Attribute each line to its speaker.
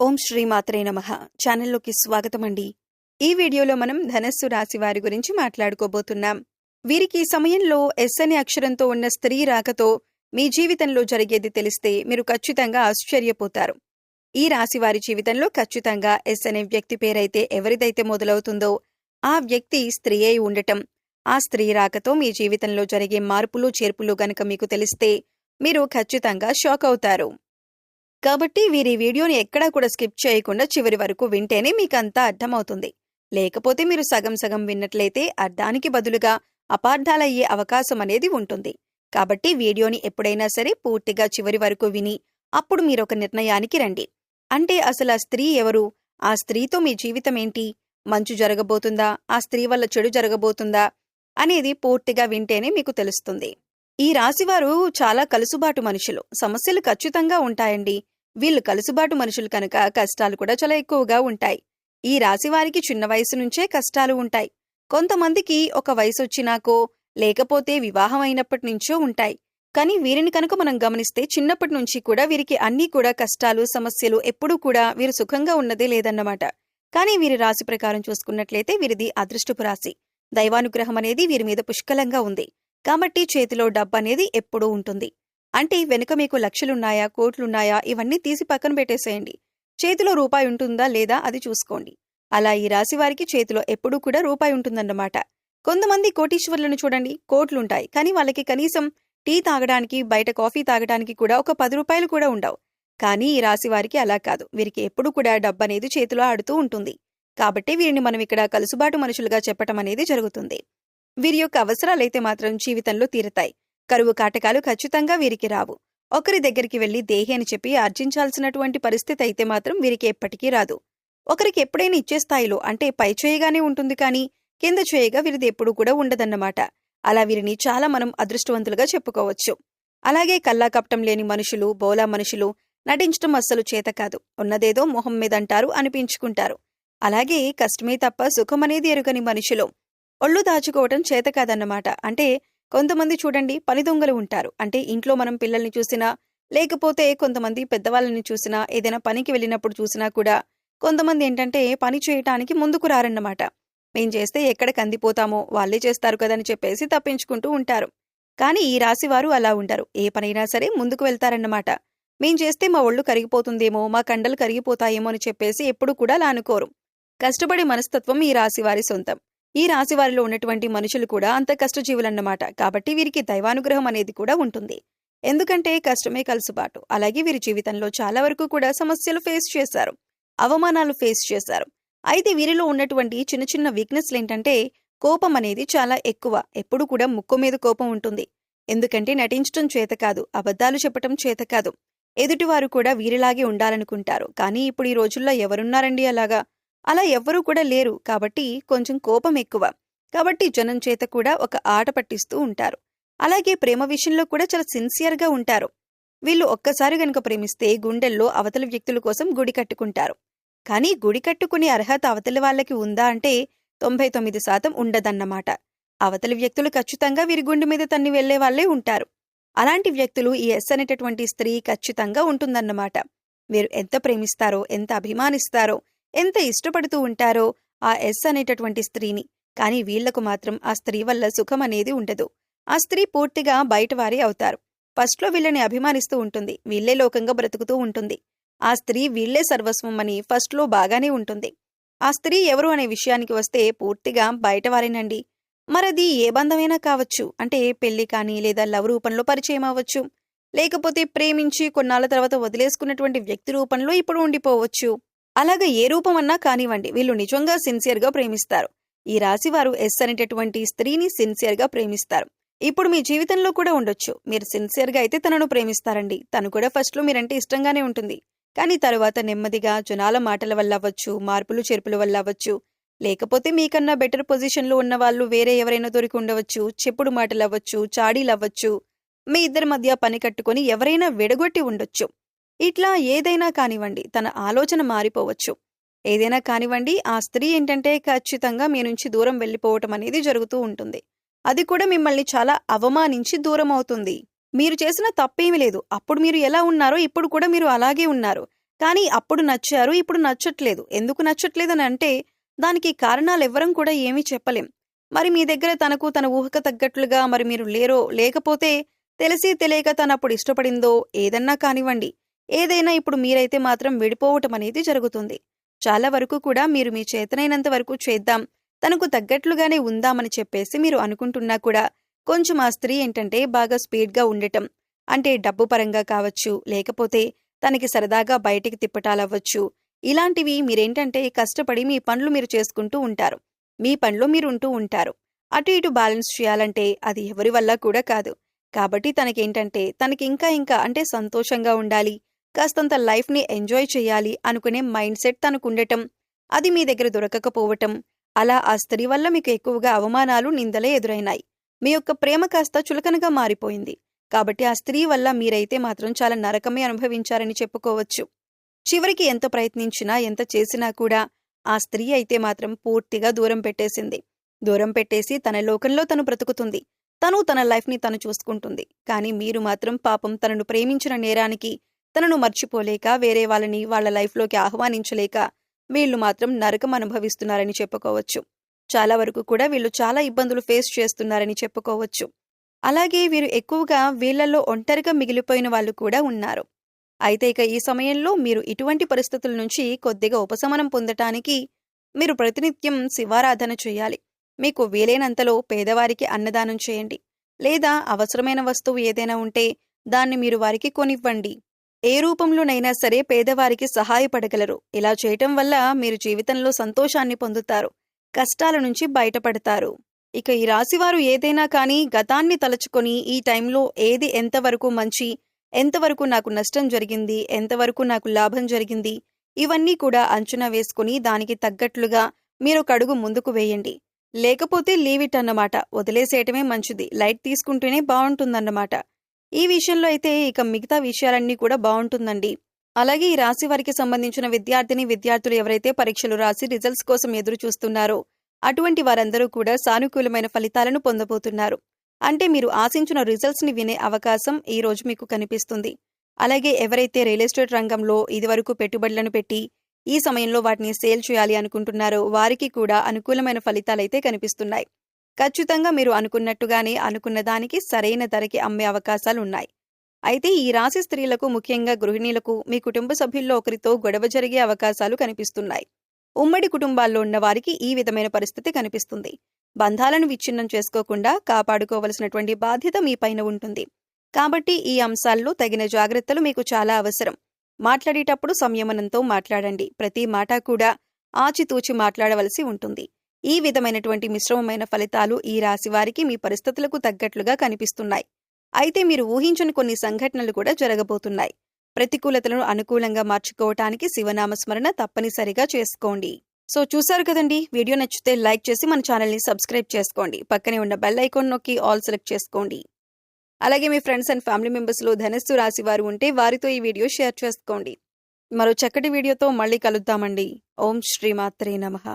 Speaker 1: ఓం శ్రీ మాత్రే నమః. ఛానల్లోకి స్వాగతం అండి. ఈ వీడియోలో మనం ధనస్సు రాశి వారి గురించి మాట్లాడుకోబోతున్నాం. వీరికి ఈ సమయంలో ఎస్ అనే అక్షరంతో ఉన్న స్త్రీ రాకతో మీ జీవితంలో జరిగేది తెలిస్తే మీరు ఖచ్చితంగా ఆశ్చర్యపోతారు. ఈ రాశి వారి జీవితంలో ఖచ్చితంగా ఎస్ అనే వ్యక్తి పేరైతే ఎవరిదైతే మొదలవుతుందో ఆ వ్యక్తి స్త్రీ అయి ఉండటం, ఆ స్త్రీ రాకతో మీ జీవితంలో జరిగే మార్పులు చేర్పులు గనక మీకు తెలిస్తే మీరు ఖచ్చితంగా షాక్ అవుతారు. కాబట్టి వీరి వీడియోని ఎక్కడా కూడా స్కిప్ చేయకుండా చివరి వరకు వింటేనే మీకంతా అర్థమవుతుంది. లేకపోతే మీరు సగం సగం విన్నట్లయితే అర్థానికి బదులుగా అపార్థాలయ్యే అవకాశం అనేది ఉంటుంది. కాబట్టి వీడియోని ఎప్పుడైనా సరే పూర్తిగా చివరి వరకు విని అప్పుడు మీరొక నిర్ణయానికి రండి. అంటే అసలు ఆ స్త్రీ ఎవరు, ఆ స్త్రీతో మీ జీవితం ఏంటి, మంచు జరగబోతుందా, ఆ స్త్రీ వల్ల చెడు జరగబోతుందా అనేది పూర్తిగా వింటేనే మీకు తెలుస్తుంది. ఈ రాశివారు చాలా కలుసుబాటు మనుషులు. సమస్యలు ఖచ్చితంగా ఉంటాయండి. వీళ్ళు కలుసుబాటు మనుషులు కనుక కష్టాలు కూడా చాలా ఎక్కువగా ఉంటాయి. ఈ రాశివారికి చిన్న వయసు నుంచే కష్టాలు ఉంటాయి. కొంతమందికి ఒక వయసు వచ్చినాకో లేకపోతే వివాహం అయినప్పటి నుంచో ఉంటాయి. కానీ వీరిని కనుక మనం గమనిస్తే చిన్నప్పటి నుంచి కూడా వీరికి అన్నీ కూడా కష్టాలు సమస్యలు ఎప్పుడూ కూడా వీరు సుఖంగా ఉన్నదే లేదన్నమాట. కానీ వీరి రాశి ప్రకారం చూసుకున్నట్లయితే వీరిది అదృష్టపు రాశి. దైవానుగ్రహం అనేది వీరి మీద పుష్కలంగా ఉంది. కాబట్టి చేతిలో డబ్బనేది ఎప్పుడూ ఉంటుంది. అంటే వెనుక మీకు లక్షలున్నాయా, కోట్లున్నాయా ఇవన్నీ తీసి పక్కన పెట్టేసేయండి. చేతిలో రూపాయి ఉంటుందా లేదా అది చూసుకోండి. అలా ఈ రాశి వారికి చేతిలో ఎప్పుడూ కూడా రూపాయి ఉంటుందన్నమాట. కొంతమంది కోటీశ్వర్లను చూడండి, కోట్లుంటాయి. కానీ వాళ్ళకి కనీసం టీ తాగడానికి, బయట కాఫీ తాగడానికి కూడా ఒక 10 రూపాయలు కూడా ఉండవు. కానీ ఈ రాశి వారికి అలా కాదు. వీరికి ఎప్పుడు కూడా డబ్బనేది చేతిలో ఆడుతూ ఉంటుంది. కాబట్టి వీరిని మనం ఇక్కడ కలుసుబాటు మనుషులుగా చెప్పటం అనేది జరుగుతుంది. వీరి యొక్క అవసరాలైతే మాత్రం జీవితంలో తీరతాయి. కరువు కాటకాలు ఖచ్చితంగా వీరికి రావు. ఒకరి దగ్గరికి వెళ్లి దేహి అని చెప్పి ఆర్జించాల్సినటువంటి పరిస్థితి అయితే మాత్రం వీరికి ఎప్పటికీ రాదు. ఒకరికి ఎప్పుడైనా ఇచ్చే స్థాయిలో అంటే పై చేయగానే ఉంటుంది కానీ కింద చేయగా వీరిది ఎప్పుడూ కూడా ఉండదన్నమాట. అలా వీరిని చాలా మనం అదృష్టవంతులుగా చెప్పుకోవచ్చు. అలాగే కల్లా కపటం లేని మనుషులు, బోలా మనుషులు, నటించటం అస్సలు చేత కాదు. ఉన్నదేదో మొహం మీదంటారు, అనిపించుకుంటారు. అలాగే కష్టమే తప్ప సుఖమనేది ఎరుగని మనుషులు. ఒళ్ళు దాచుకోవటం చేత కాదన్నమాట. అంటే కొంతమంది చూడండి పని దొంగలు ఉంటారు. అంటే ఇంట్లో మనం పిల్లల్ని చూసినా లేకపోతే కొంతమంది పెద్దవాళ్ళని చూసినా ఏదైనా పనికి వెళ్ళినప్పుడు చూసినా కూడా కొంతమంది ఏంటంటే పని చేయటానికి ముందుకు రారన్నమాట. మేం చేస్తే ఎక్కడ కందిపోతామో వాళ్ళే చేస్తారు కదని చెప్పేసి తప్పించుకుంటూ ఉంటారు. కానీ ఈ రాశి వారు అలా ఉండరు. ఏ పనైనా సరే ముందుకు వెళ్తారన్నమాట. మేం చేస్తే మా ఒళ్ళు కరిగిపోతుందేమో, మా కండలు కరిగిపోతాయేమో అని చెప్పేసి ఎప్పుడు కూడా అలా అనుకోరు. కష్టపడే మనస్తత్వం ఈ రాశి వారి సొంతం. ఈ రాశివారిలో ఉన్నటువంటి మనుషులు కూడా అంత కష్టజీవులన్నమాట. కాబట్టి వీరికి దైవానుగ్రహం అనేది కూడా ఉంటుంది. ఎందుకంటే కష్టమే కలుసుబాటు. అలాగే వీరి జీవితంలో చాలా వరకు కూడా సమస్యలు ఫేస్ చేశారు, అవమానాలు ఫేస్ చేశారు. అయితే వీరిలో ఉన్నటువంటి చిన్న చిన్న వీక్నెస్లు ఏంటంటే కోపం అనేది చాలా ఎక్కువ. ఎప్పుడు కూడా ముక్కు మీద కోపం ఉంటుంది. ఎందుకంటే నటించటం చేత కాదు, అబద్ధాలు చెప్పటం చేత కాదు. ఎదుటివారు కూడా వీరిలాగే ఉండాలనుకుంటారు. కానీ ఇప్పుడు ఈ రోజుల్లో ఎవరున్నారండి అలాగా? అలా ఎవ్వరూ కూడా లేరు. కాబట్టి కొంచెం కోపం ఎక్కువ. కాబట్టి జనం చేత కూడా ఒక ఆట పట్టిస్తూ ఉంటారు. అలాగే ప్రేమ విషయంలో కూడా చాలా సిన్సియర్గా ఉంటారు. వీళ్ళు ఒక్కసారి గనుక ప్రేమిస్తే గుండెల్లో అవతలి వ్యక్తుల కోసం గుడి కట్టుకుంటారు. కానీ గుడి కట్టుకునే అర్హత అవతలి వాళ్ళకి ఉందా అంటే 99% ఉండదన్నమాట. అవతలి వ్యక్తులు ఖచ్చితంగా వీరి గుండె మీద తన్ని వెళ్లే వాళ్లే ఉంటారు. అలాంటి వ్యక్తులు ఈ ఎస్ అనేటటువంటి స్త్రీ ఖచ్చితంగా ఉంటుందన్నమాట. వీరు ఎంత ప్రేమిస్తారో, ఎంత అభిమానిస్తారో, ఎంత ఇష్టపడుతూ ఉంటారో ఆ ఎస్ అనేటటువంటి స్త్రీని. కానీ వీళ్లకు మాత్రం ఆ స్త్రీ వల్ల సుఖం అనేది ఉండదు. ఆ స్త్రీ పూర్తిగా బయటవారి అవుతారు. ఫస్ట్లో వీళ్ళని అభిమానిస్తూ ఉంటుంది. వీళ్లే లోకంగా బ్రతుకుతూ ఉంటుంది. ఆ స్త్రీ వీళ్లే సర్వస్వం అని ఫస్ట్లో బాగానే ఉంటుంది. ఆ స్త్రీ ఎవరు అనే విషయానికి వస్తే పూర్తిగా బయటవారేనండి. మరది ఏ బంధమైనా కావచ్చు. అంటే పెళ్లి కానీ లేదా లవ్ రూపంలో పరిచయం అవ్వచ్చు. లేకపోతే ప్రేమించి కొన్నాళ్ల తర్వాత వదిలేసుకున్నటువంటి వ్యక్తి రూపంలో ఇప్పుడు ఉండిపోవచ్చు. అలాగా ఏ రూపమన్నా కానివ్వండి, వీళ్ళు నిజంగా సిన్సియర్గా ప్రేమిస్తారు. ఈ రాశివారు ఎస్ అనేటటువంటి స్త్రీని సిన్సియర్గా ప్రేమిస్తారు. ఇప్పుడు మీ జీవితంలో కూడా ఉండొచ్చు. మీరు సిన్సియర్గా అయితే తనను ప్రేమిస్తారండి. తను కూడా ఫస్ట్లో మీరంటే ఇష్టంగానే ఉంటుంది. కానీ తరువాత నెమ్మదిగా జనాల మాటల వల్ల అవ్వచ్చు, మార్పులు చేర్పుల వల్ల అవ్వచ్చు, లేకపోతే మీకన్నా బెటర్ పొజిషన్లో ఉన్న వాళ్ళు వేరే ఎవరైనా దొరికి ఉండవచ్చు, చెప్పుడు మాటలు అవ్వచ్చు, చాడీలు అవ్వచ్చు, మీ ఇద్దరి మధ్య పని కట్టుకొని ఎవరైనా విడగొట్టి ఉండొచ్చు. ఇట్లా ఏదైనా కానివ్వండి, తన ఆలోచన మారిపోవచ్చు. ఏదైనా కానివ్వండి, ఆ స్త్రీ ఏంటంటే ఖచ్చితంగా మీ నుంచి దూరం వెళ్ళిపోవటం అనేది జరుగుతూ ఉంటుంది. అది కూడా మిమ్మల్ని చాలా అవమానించి దూరం అవుతుంది. మీరు చేసిన తప్పేమీ లేదు. అప్పుడు మీరు ఎలా ఉన్నారో ఇప్పుడు కూడా మీరు అలాగే ఉన్నారు. కానీ అప్పుడు నచ్చారు, ఇప్పుడు నచ్చట్లేదు. ఎందుకు నచ్చట్లేదని అంటే దానికి కారణాలెవ్వరం కూడా ఏమీ చెప్పలేం. మరి మీ దగ్గర తనకు తన ఊహకు తగ్గట్లుగా మరి మీరు లేరో, లేకపోతే తెలిసి తెలియక తనప్పుడు ఇష్టపడిందో ఏదన్నా కానివ్వండి. ఏదైనా ఇప్పుడు మీరైతే మాత్రం విడిపోవటం అనేది జరుగుతుంది. చాలా వరకు కూడా మీరు మీ చేతనైనంత వరకు చేద్దాం, తనకు తగ్గట్లుగానే ఉందామని చెప్పేసి మీరు అనుకుంటున్నా కూడా కొంచెం ఆ స్త్రీ ఏంటంటే బాగా స్పీడ్‌గా ఉండటం. అంటే డబ్బు పరంగా కావచ్చు, లేకపోతే తనకి సరదాగా బయటికి తిప్పటాలవ్వచ్చు. ఇలాంటివి మీరేంటంటే కష్టపడి మీ పనులు మీరు చేసుకుంటూ ఉంటారు. మీ పనిలో మీరుంటూ ఉంటారు. అటు ఇటు బ్యాలెన్స్ చేయాలంటే అది ఎవరి వల్ల కూడా కాదు. కాబట్టి తనకేంటంటే తనకింకా ఇంకా అంటే సంతోషంగా ఉండాలి, కాస్తంత లైఫ్‌ని ఎంజాయ్ చేయాలి అనుకునే మైండ్ సెట్ తనకుండటం. అది మీ దగ్గర దొరకకపోవటం. అలా ఆ స్త్రీ వల్ల మీకు ఎక్కువగా అవమానాలు, నిందలే ఎదురైనాయి. మీ యొక్క ప్రేమ కాస్త చులకనగా మారిపోయింది. కాబట్టి ఆ స్త్రీ వల్ల మీరైతే మాత్రం చాలా నరకమే అనుభవించారని చెప్పుకోవచ్చు. చివరికి ఎంత ప్రయత్నించినా, ఎంత చేసినా కూడా ఆ స్త్రీ అయితే మాత్రం పూర్తిగా దూరం పెట్టేసింది. దూరం పెట్టేసి తన లోకంలో తను బ్రతుకుతుంది. తను తన లైఫ్‌ని తను చూసుకుంటుంది. కానీ మీరు మాత్రం పాపం తనను ప్రేమించిన నేరానికి తనను మర్చిపోలేక, వేరే వాళ్ళని వాళ్ళ లైఫ్‌లోకి ఆహ్వానించలేక వీళ్ళు మాత్రం నరకం అనుభవిస్తున్నారని చెప్పుకోవచ్చు. చాలా వరకు కూడా వీళ్ళు చాలా ఇబ్బందులు ఫేస్ చేస్తున్నారని చెప్పుకోవచ్చు. అలాగే వీరు ఎక్కువగా వీళ్ళల్లో ఒంటరిగా మిగిలిపోయిన వాళ్ళు కూడా ఉన్నారు. అయితే ఇక ఈ సమయంలో మీరు ఇటువంటి పరిస్థితుల నుంచి కొద్దిగా ఉపశమనం పొందటానికి మీరు ప్రతినిత్యం శివారాధన చేయాలి. మీకు వీలైనంతలో పేదవారికి అన్నదానం చేయండి. లేదా అవసరమైన వస్తువు ఏదైనా ఉంటే దాన్ని మీరు వారికి కొనివ్వండి. ఏ రూపంలోనైనా సరే పేదవారికి సహాయపడగలరు. ఇలా చేయటం వల్ల మీరు జీవితంలో సంతోషాన్ని పొందుతారు. కష్టాల నుంచి బయటపడతారు. ఇక ఈ రాశివారు ఏదైనా కానీ గతాన్ని తలుచుకొని ఈ టైంలో ఏది ఎంతవరకు మంచి, ఎంతవరకు నాకు నష్టం జరిగింది, ఎంతవరకు నాకు లాభం జరిగింది, ఇవన్నీ కూడా అంచనా వేసుకుని దానికి తగ్గట్లుగా మీరొక అడుగు ముందుకు వేయండి. లేకపోతే లీవ్ ఇట్ అన్నమాట. వదిలేసేయటమే మంచిది. లైట్ తీసుకుంటేనే బావుంటుందన్నమాట. ఈ విషయంలో అయితే ఇక మిగతా విషయాలన్నీ కూడా బావుంటుందండి. అలాగే ఈ రాశి వారికి సంబంధించిన విద్యార్థులు ఎవరైతే పరీక్షలు రాసి రిజల్ట్స్ కోసం ఎదురు చూస్తున్నారో అటువంటి వారందరూ కూడా సానుకూలమైన ఫలితాలను పొందబోతున్నారు. అంటే మీరు ఆశించిన రిజల్ట్స్‌ని వినే అవకాశం ఈ రోజు మీకు కనిపిస్తుంది. అలాగే ఎవరైతే రియల్ ఎస్టేట్ రంగంలో ఇదివరకు పెట్టుబడులను పెట్టి ఈ సమయంలో వాటిని సేల్ చేయాలి అనుకుంటున్నారో వారికి కూడా అనుకూలమైన ఫలితాలైతే కనిపిస్తున్నాయి. ఖచ్చితంగా మీరు అనుకున్నట్టుగానే అనుకున్న దానికి సరైన ధరకి అమ్మే అవకాశాలున్నాయి. అయితే ఈ రాశి స్త్రీలకు, ముఖ్యంగా గృహిణీలకు మీ కుటుంబ సభ్యుల్లో ఒకరితో గొడవ జరిగే అవకాశాలు కనిపిస్తున్నాయి. ఉమ్మడి కుటుంబాల్లో ఉన్న వారికి ఈ విధమైన పరిస్థితి కనిపిస్తుంది. బంధాలను విచ్ఛిన్నం చేసుకోకుండా కాపాడుకోవలసినటువంటి బాధ్యత మీ పైన ఉంటుంది. కాబట్టి ఈ అంశాల్లో తగిన జాగ్రత్తలు మీకు చాలా అవసరం. మాట్లాడేటప్పుడు సంయమనంతో మాట్లాడండి. ప్రతి మాట కూడా ఆచితూచి మాట్లాడవలసి ఉంటుంది. ఈ విధమైనటువంటి మిశ్రమమైన ఫలితాలు ఈ రాశి వారికి మీ పరిస్థితులకు తగ్గట్లుగా కనిపిస్తున్నాయి. అయితే మీరు ఊహించని కొన్ని సంఘటనలు కూడా జరగబోతున్నాయి. ప్రతికూలతలను అనుకూలంగా మార్చుకోవటానికి శివనామస్మరణ తప్పనిసరిగా చేసుకోండి. సో చూసారు కదండి, వీడియో నచ్చితే లైక్ చేసి మన ఛానల్ని సబ్స్క్రైబ్ చేసుకోండి. పక్కనే ఉన్న బెల్ ఐకాన్ నొక్కి ఆల్ సెలెక్ట్ చేసుకోండి. అలాగే మీ ఫ్రెండ్స్ అండ్ ఫ్యామిలీ మెంబర్స్లో ధనస్సు రాశి వారు ఉంటే వారితో ఈ వీడియో షేర్ చేసుకోండి. మరో చక్కటి వీడియోతో మళ్ళీ కలుద్దామండి. ఓం శ్రీ మాత్రే నమః.